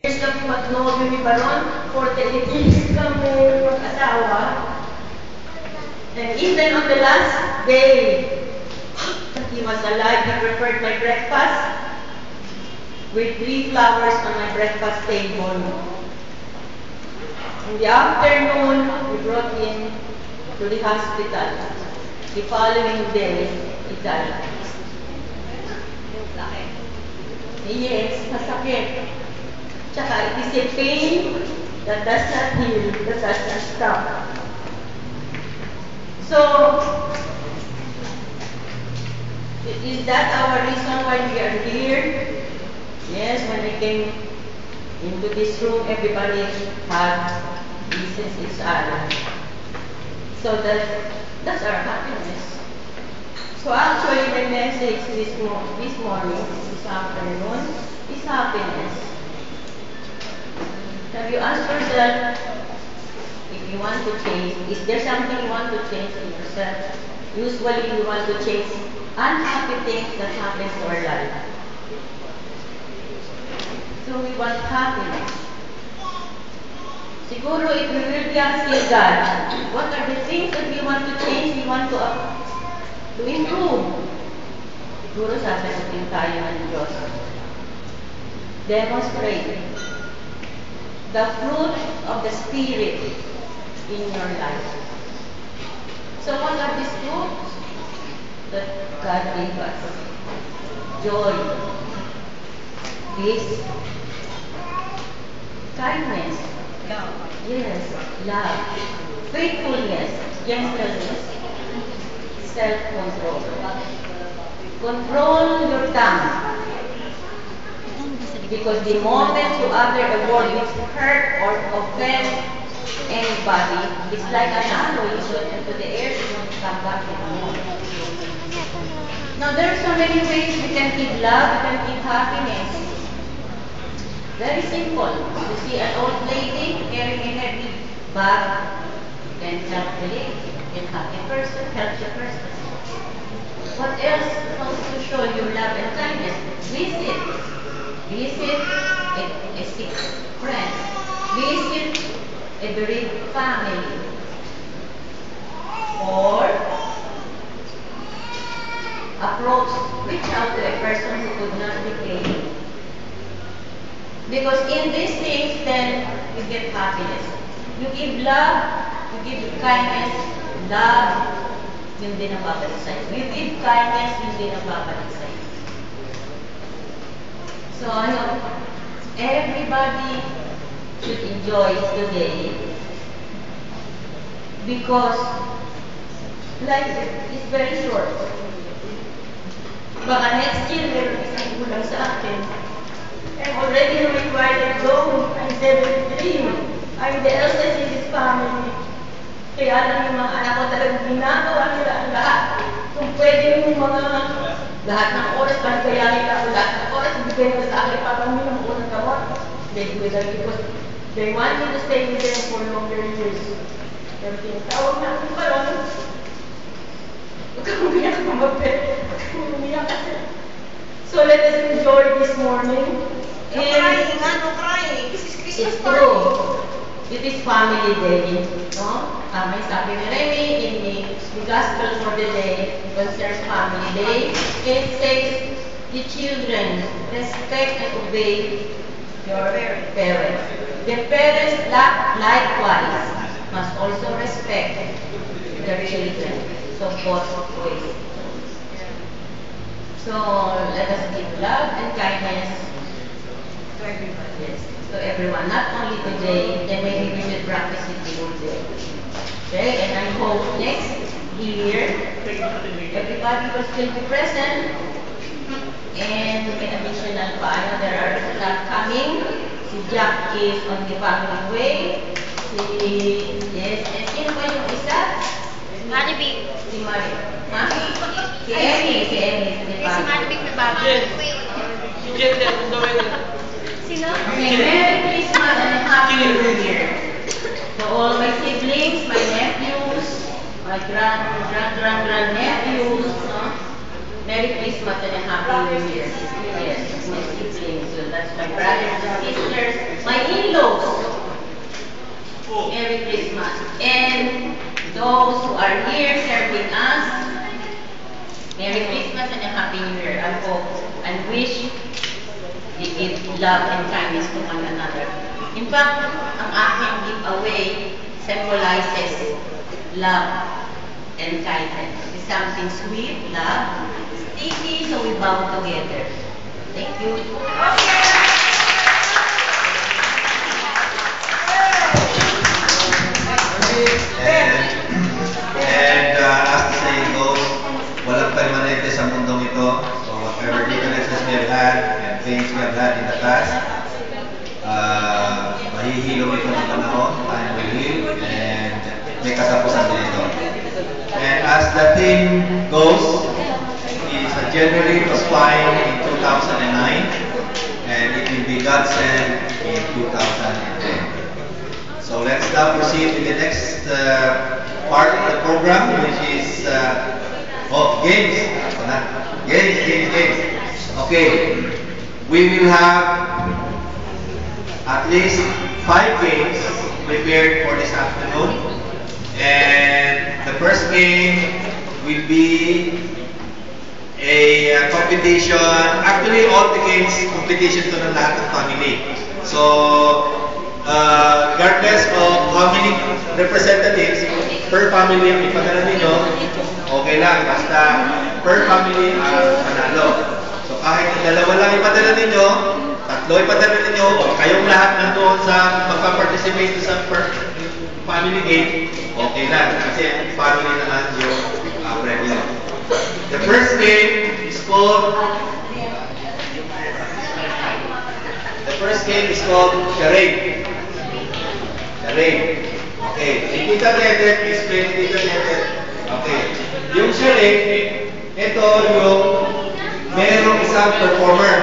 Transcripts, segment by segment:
Years kami magnobyo ni Baron, 48 years kami mag-asawa. And even on the last day that he was alive, he prepared my breakfast with 3 flowers on my breakfast table. In the afternoon, we brought him to the hospital. The following day, he died. Yes, masakit. Tsaka, it is a pain that does not heal, that does not stop. So, is that our reason why we are here? Yes, when we came into this room, everybody had listens each other. So that's our happiness. So actually, the message this morning, this afternoon, is happiness. Have you asked yourself if you want to change? Is there something you want to change in yourself? Usually, we want to change unhappy things that happen to our life. So we want happiness. Siguro, if we will be asking God, what are the things that we want to change, we want to improve? Siguro sasagutin tayo ng Diyos. Demonstrate the fruit of the Spirit in your life. So what are these fruits that God gave us? Joy, peace, kindness, love. Yes, love, faithfulness, gentleness, self-control. Control your tongue. Because the moment you utter a word which hurt or offend anybody, it's like an arrow you shoot into the air, it won't come back anymore. Now, there are so many ways we can give love, we can give happiness. Very simple. You see an old lady carrying a heavy bag, you can help the lady, you can help the person, help the person. What else wants to show you love and kindness? Visit a sick friend. Visit a bereaved family. Or reach out to a person who could not be paid. Because in these things, then, you get happiness. You give love, you give kindness, love, yun din ang babalik sa'yo. You give kindness, yun din ang babalik sa'yo. So, everybody should enjoy today because life is very short. Baka next year, meron isang kulang sa akin. I'm already required to go. I'm 73. I'm the eldest in this family. Kaya lang yung mga anak ko talagang ginagawa nila ang lahat. Kung pwede yung mga lahat ng oras, pagkayahin ako lahat ng oras, ibigay mo sa akin, papamili ng unang gamot. They do that because they want me to stay with them for longer years. Pero tinatawag na ako pa ron. Huwag kang umiyak ka mabit. Huwag kang umiyak kasi. So let us enjoy this morning. No crying, no crying. This is Christmas It's party. true. It is family day, no? May sabi ni Remy in the gospel for the day concerns family day. It says, the children respect and obey your parents. The parents likewise must also respect their children. So both ways. So let us give love and kindness to everyone. Yes. To everyone, not only today, then maybe we should practice it the whole day. Okay, and I hope next year, everybody will still be present, and may additional pa, there are not coming, si Jack is on the family way, yes, and sino ba yung isa? Maribig. Si Mari. Ha? Si Emmy. Si Maribig may bago. Si Jen, Sino? Merry Christmas and Happy New Year to all my siblings, my nephews, my grand-nephews. No? Merry Christmas and a Happy New Year. Yes, my siblings. So that's my brothers and sisters. Merry Christmas. And those who are here serving us, Merry Christmas and a Happy New Year. I hope and wish you give love and kindness to one another. In fact, ang aking giveaway symbolizes love and kindness. It's something sweet, love, sticky, so we bow together. Thank you. And as the saying goes, walang permanente sa mundong ito. So whatever differences we have had and things we have had in the past, mahihilom ito ng panahon, time will heal, and may katapusan din ito. And as the theme goes, is January was fine in 2009, and it will be God sent in 2010. So let's now proceed with the next part of the program, which is games. Games. Okay, we will have at least 5 games prepared for this afternoon, and the first game will be a competition. Actually, all the games competition to ng lahat ng family. So regardless of how many representatives per family ang ipadala ninyo, okay lang, basta per family ang panalo. So kahit dalawa lang ipadala ninyo, tatlo ipadala ninyo, o kayong lahat nandoon sa magpa-participate sa per family game, okay lang, kasi family naman yung premyo. The first game is called charade. Okay. Tita Letter, explain Tita Letter. Okay. Yung charade, ito yung merong isang performer.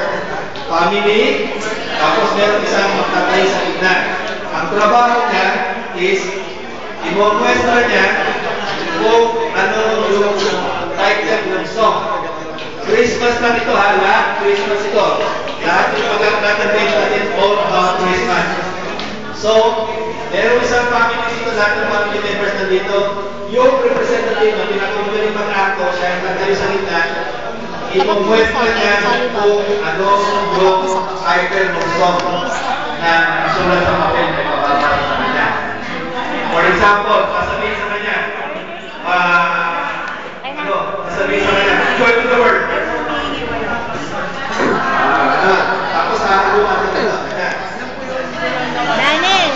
Family, tapos merong isang magtatay sa gitna. Ang trabaho niya is, i-muestra niya kung ano yung title ng song. Christmas lang ito ha, lahat Christmas ito. Lahat yung pagkakatatin natin all about Christmas. So, meron isang family dito, lahat ng family members na dito, yung representative na pinakamagaling mag-acto, siya ang tatayo sa gitna, ipong-muestra niya kung ano yung title ng song na sulat sa papel na ipapapasa sa kanya. For example, sasabihin sa kanya, sasabihin sa kanya, joy to the world. Tapos hahaluan ito. Daniel,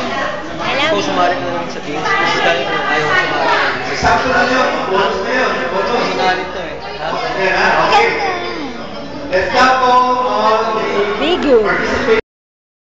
alam mo. Sumali mo lang sa games. Kasi dahil ko ayaw sumali. Sakto na yun. Bonus na yun. Bonus. Sumali to eh. Okay. Let's now go on the participation.